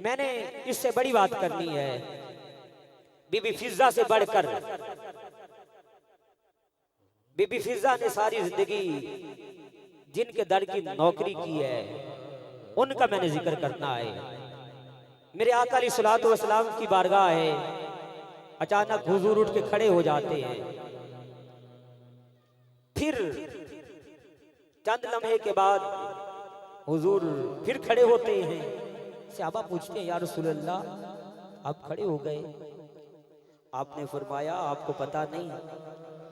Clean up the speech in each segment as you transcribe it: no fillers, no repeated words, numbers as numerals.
मैंने इससे बड़ी बात करनी है। बीबी फिजा से बढ़कर बीबी फिजा ने सारी जिंदगी जिनके दर की नौकरी की है उनका मैंने जिक्र करना है। मेरे आका अलैहिस्सलातु वस्सलाम की बारगाह है, अचानक हुजूर उठ के खड़े हो जाते हैं। फिर चंद लम्हे के बाद हुजूर फिर खड़े होते हैं। सहाबा पूछते हैं, या रसूलल्लाह आप खड़े हो गए? आपने फरमाया, आपको पता नहीं,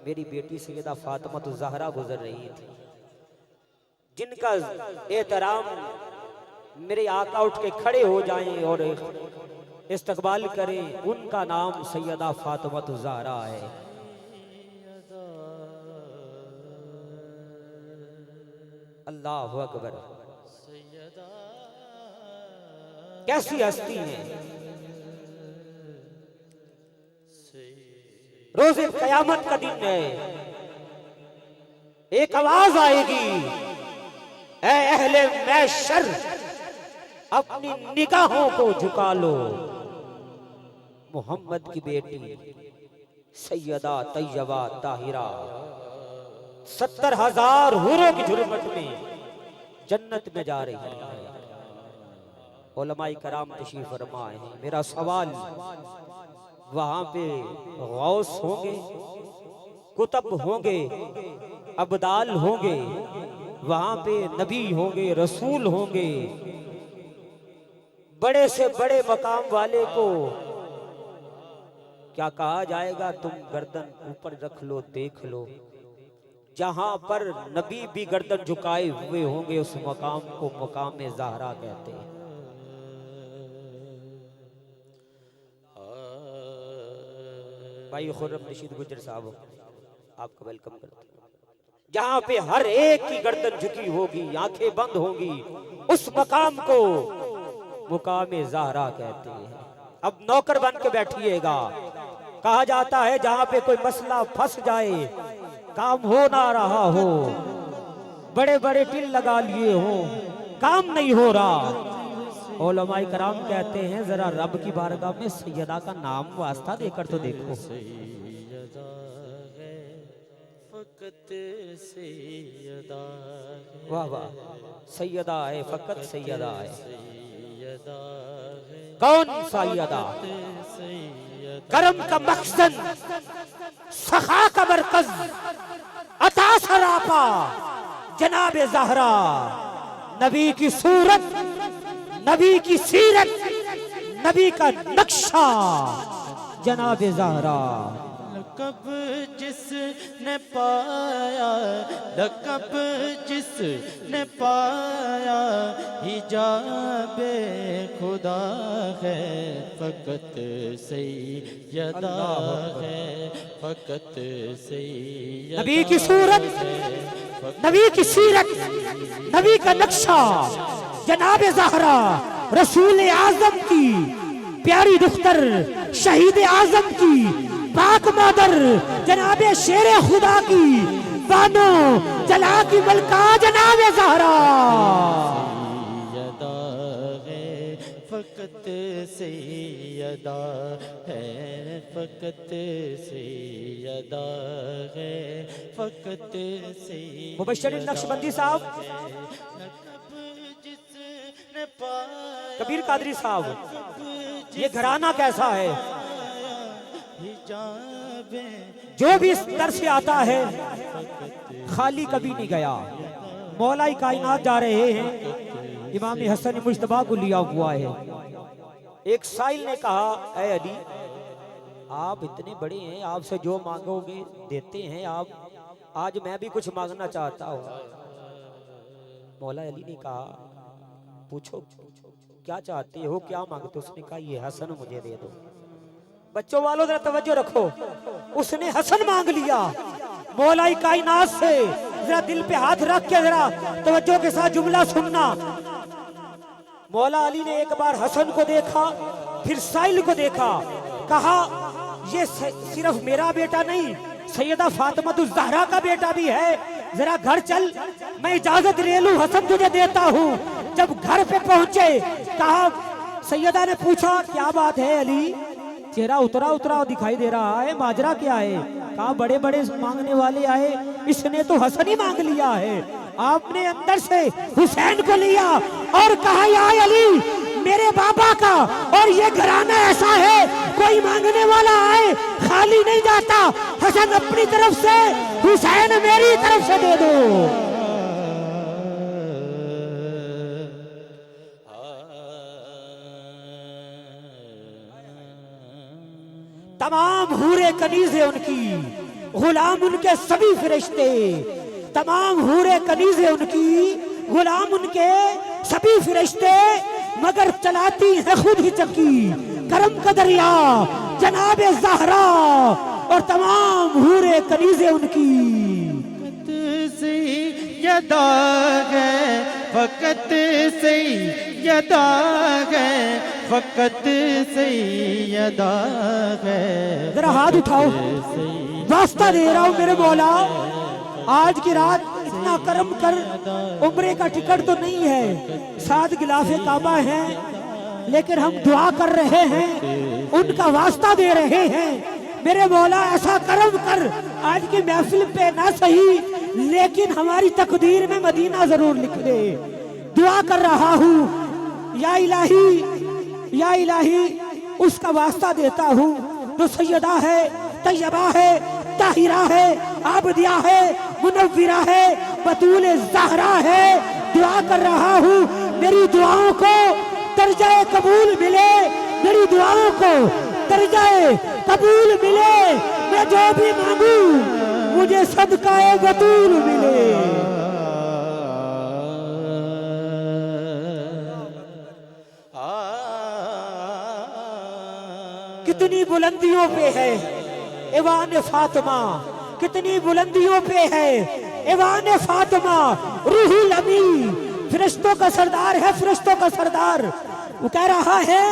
मेरी बेटी सैयदा फातिमा तो ज़हरा गुजर रही थी, जिनका एहतराम मेरे आका उठ के खड़े हो जाएं और इस्तकबाल करें, उनका नाम सैयदा फातिमा तो ज़हरा है। अल्लाहु अकबर। कैसी हस्ती है। रोज़े क़यामत का दिन है, एक आवाज आएगी, ऐ अहले महशर अपनी निगाहों को झुका लो, मोहम्मद की बेटी सैयदा तैयबा ताहिरा 70,000 हूरों की झुरमट में जन्नत में जा रही है। उलमाए कराम तशरीफ फरमाए हैं। मेरा सवाल, वहां पे गौस होंगे, कुतुब होंगे, अब्दाल होंगे, वहां पे नबी होंगे, रसूल होंगे, बड़े से बड़े मकाम वाले को क्या कहा जाएगा? तुम गर्दन ऊपर रख लो, देख लो। जहां पर नबी भी गर्दन झुकाए हुए होंगे उस मकाम को मकाम में ज़हरा कहते हैं। भाई खुर्रम रशीद गुजर साहब, आपका वेलकम करते हैं। जहां पे हर एक की गर्दन झुकी होगी, आंखें बंद होंगी, उस मकाम को मुकाम ज़हरा कहते हैं। अब नौकर बन के बैठिएगा। कहा जाता है जहां पे कोई मसला फंस जाए, काम हो ना रहा हो, बड़े बड़े टिल लगा लिए हो, काम नहीं हो रहा, उलमाए कराम कहते हैं जरा रब की बारगाह में सैयदा का नाम वास्ता देकर तो देखो। सैयदा है फकत सैयदा है, वाह वाह, सैयदा है फकत सैयदा है। सैयदा है कौन सैयदा? करम का मकसद, सखा का मरकज, अता सरापा जनाबे ज़हरा, नबी की सूरत, नबी की सीरत, नबी का नक्शा जनाबे ज़हरा। लक़ब जिसने पाया, लक़ब जिसने पाया, हिजाबे खुदा है, फकत सैयदा है, फकत सैयदा। नबी की सूरत, नबी की सीरत, नबी का नक्शा जनाबे ज़हरा, रसूल आज़म की प्यारी दुख्तर, शहीद आज़म की पाक मादर, जनाबे शेरे खुदा की बानो जला की मलका जनाबे ज़हरा। सैयदा है फकत सैयदा है, फकत सैयदा है, फकत सैयदा। मुबश्शिर नक्शबंदी साहब, कबीर कादरी साहब, ये घराना कैसा है? जो भी इस दर से आता है खाली कभी नहीं गया। मौलाई कायनात जा रहे हैं, इमाम हसन मुश्तबा को लिया हुआ है। एक साइल ने कहा, ऐ अली आप इतने बड़े हैं, आपसे जो मांगोगे देते हैं आप, आज मैं भी कुछ मांगना चाहता हूँ। मौला अली ने कहा, पूछो क्या चाहते हो, क्या मांगते हो? उसने कहा, ये हसन मुझे दे दो। बच्चों वालों जरा तवज्जो रखो, उसने हसन मांग लिया। मौलाई कायनात से जरा दिल पे हाथ रख के जरा तवज्जो के साथ जुमला सुनना। मौला अली ने एक बार हसन को देखा, फिर साइल को देखा, कहा ये सिर्फ मेरा बेटा नहीं, सैयदा फातिमा तो ज़हरा का बेटा भी है, जरा घर चल, मैं इजाजत ले लूं, हसन तुझे देता हूं। जब घर पे पहुंचे, कहा सैयदा ने पूछा क्या बात है अली, चेहरा उतरा उतरा दिखाई दे रहा है, माजरा क्या है? कहा बड़े बड़े मांगने वाले आए, इसने तो हसन ही मांग लिया है। आपने अंदर से हुसैन को लिया और कहा या अली, मेरे बाबा का और ये घराना ऐसा है, कोई मांगने वाला आए खाली नहीं जाता। हसन अपनी तरफ से, हुसैन मेरी तरफ से दे दो। तमाम हूरे कनीज़े उनकी, गुलाम उनके सभी फरिश्ते, तमाम हूरे कनीज़े उनकी, गुलाम उनके सभी फरिश्ते, मगर चलाती है खुद ही चक्की करम का दरिया जनाबे ज़हरा और तमाम हूरे कनीज़े उनकी। से यदा है फकत से यदा है, फकत से यदा है। जरा हाथ उठाओ, वास्ता दे रहा हूं मेरे मौला, आज की रात इतना करम कर, उम्रे का टिकट तो नहीं है, 7 गिलाफे काबा है, लेकिन हम दुआ कर रहे हैं, उनका वास्ता दे रहे हैं। मेरे मौला ऐसा करम कर, आज की महफिल पे ना सही लेकिन हमारी तकदीर में मदीना जरूर लिख दे। दुआ कर रहा हूँ या इलाही, या इलाही, उसका वास्ता देता हूँ तो सैयदा है, तैयबा है, ताहिरा है, आबदिया है, मुनव्विरा है, बतूल ज़हरा है। दुआ कर रहा हूँ मेरी दुआओं को दर्जाए कबूल मिले, मेरी दुआओं को दर्जाए कबूल मिले। मैं जो भी मांगू मुझे सदकाए बतूल मिले। कितनी बुलंदियों पे है ऐवान फातिमा, कितनी बुलंदियों पे है ऐवान फातिमा। रूहुल अमी, फरिश्तों का सरदार है, फरिश्तों का सरदार। वो कह रहा है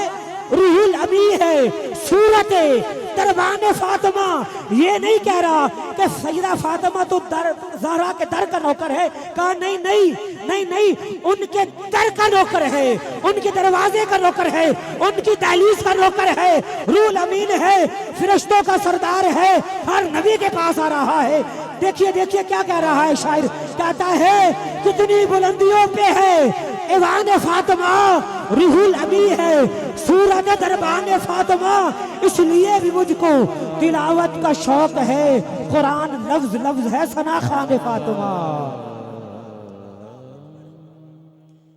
रूहुल अमी है, सूरत दरबान फातिमा। ये नहीं कह रहा कि सैयदा फातिमा तो ज़हरा के दर का नौकर है। कहा नहीं नहीं नहीं नहीं, उनके दर का नौकर है, उनके दरवाजे का नौकर है, उनकी दहलीज का नौकर है। रूहुल अमीन है, फरिश्तों का सरदार है, हर नबी के पास आ रहा है। देखिए देखिए क्या कह रहा है शायर, कहता है कितनी बुलंदियों पे है ऐवान फातिमा। रूहुल अमी है, सूरत दरबान फातिमा। इसलिए भी मुझको तिलावत का शौक है, कुरान लफ्ज लफ्ज है सना खान फातिमा।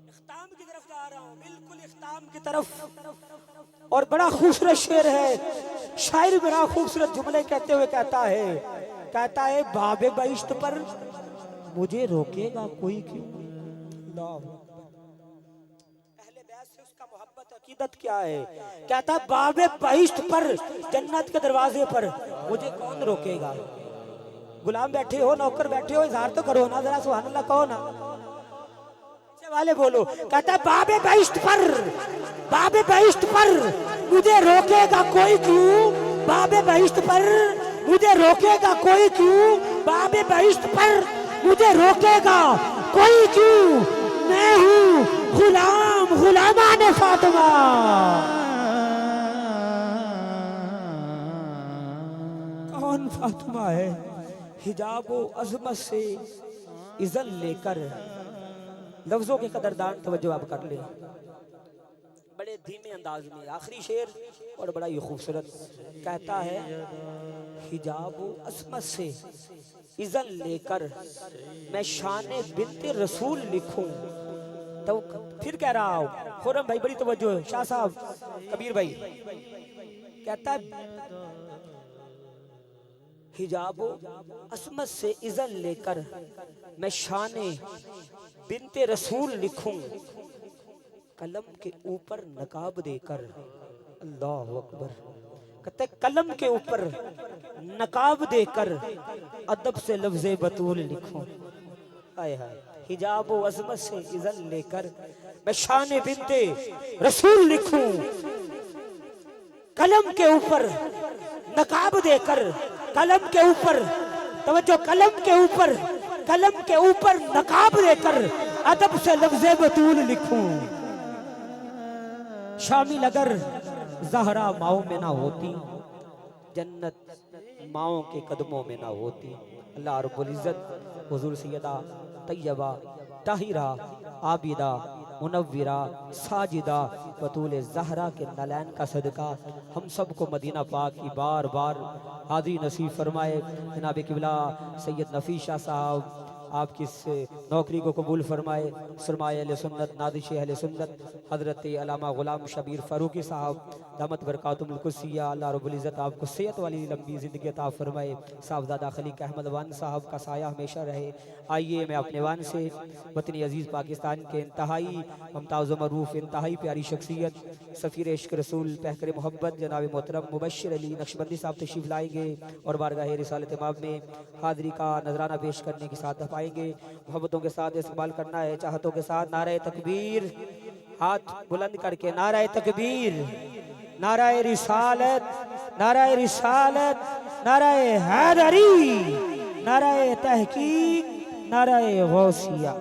इख्ताम की तरफ जा रहा हूँ, बिल्कुल इख्ताम की तरफ। और बड़ा खूबसूरत शेर है, शायर बड़ा खूबसूरत जुमले कहते हुए कहता है बाबे बहिश्त पर मुझे रोकेगा कोई क्यों। अहले बैत से उसका मोहब्बत अकीदत क्या है। कहता बाबे बहिश्त पर, जन्नत के दरवाजे पर मुझे कौन रोकेगा। गुलाम बैठे हो, नौकर बैठे हो, इजहार तो करो ना, जरा सुभान अल्लाह कहो ना, वाले बोलो। कहता बाबे बहिश्त पर, बाबे बहिश्त पर मुझे रोकेगा कोई क्यों। बाबे बहिश्त पर मुझे रोकेगा कोई क्यों। बाबे बहिश्त पर मुझे रोकेगा कोई क्यों। मैं हूँ गुलाम, गुलामाने फातिमा। कौन फातिमा है। हिजाबो अजमत से इज़्ज़त लेकर, लफ्जों के कदरदान तवज्जो आप कर ले, बड़े धीमे अंदाज में आखिरी शेर और बड़ा ही खूबसूरत कहता है हिजाबो असमत से इज़्ज़त लेकर मैं शाने बिन्ते रसूल लिखूं। तो फिर कह रहा हूँ, खुर्रम भाई बड़ी तवज्जो है, शाह साहब, कबीर भाई, कहता है हिजाबो असमत से इज़्ज़त लेकर मैं शाने बिन्ते रसूल लिखूं, कलम के ऊपर नकाब देकर। अल्लाह अकबर। कहते कलम के ऊपर नकाब देकर अदब से लफ्ज़े बतूल लिखूं। हाय हाय। हिजाब व अज़मत से इज़्ज़त लेकर मैं शान बिन्ते रसूल लिखूं, कलम के ऊपर नकाब देकर, कलम के ऊपर, तवज्जो, कलम के ऊपर, कलम के ऊपर नकाब देकर अदब से लफ्ज़े बतूल लिखूं। शामिल अगर जहरा माओ में ना होती, जन्नत माओ के कदमों में ना होती। अल्लाह रब्बुल इज़्ज़त हुजूर सैयदा तैयबा ताहिरा आबिदा मुनव्विरा साजिदा बतूल ज़हरा के नलैन का सदका हम सबको मदीना पाक की बार बार हाज़िरी नसीब फरमाए। जनाब क़िबला सैयद नफ़ीस शाह साहब आपकी इस नौकरी को कबूल फरमाए। सरमाए अहले सुन्नत नादिश अहले सुन्नत हज़रत अल्लामा ग़ुलाम शबीर फ़ारूक़ी साहब दामत बरकातुहुल कुद्सिया, अल्लाह रब्बुल इज़्ज़त आपको सेहत वाली लंबी ज़िंदगी अता फरमाए। साहबज़ादा खलीक़ अहमद वान साहब का साया हमेशा रहे। आइए मैं अपने वान से वतनी अज़ीज़ पाकिस्तान के इंतहाई मुमताज़ मरूफ़ इंतहाई प्यारी शख्सियत सफ़ीर इश्क़ रसूल पहकर मोहब्बत जनाब मोहतरम मुबश्शिर अली नक्शबंदी साहब तशरीफ़ लाएंगे और बारगाह रिसालत इमाम में हाज़िरी का नजराना पेश करने के साथ पाएंगे। मोहब्बतों के साथ इस्तेमाल करना है, चाहतों के साथ नारे तकबीर, हाथ बुलंद करके नारे तकबीर, नारे रिसालत, नारे रिसालत, नारे हैदरी, नारे तहकीक, नारे गौसिया।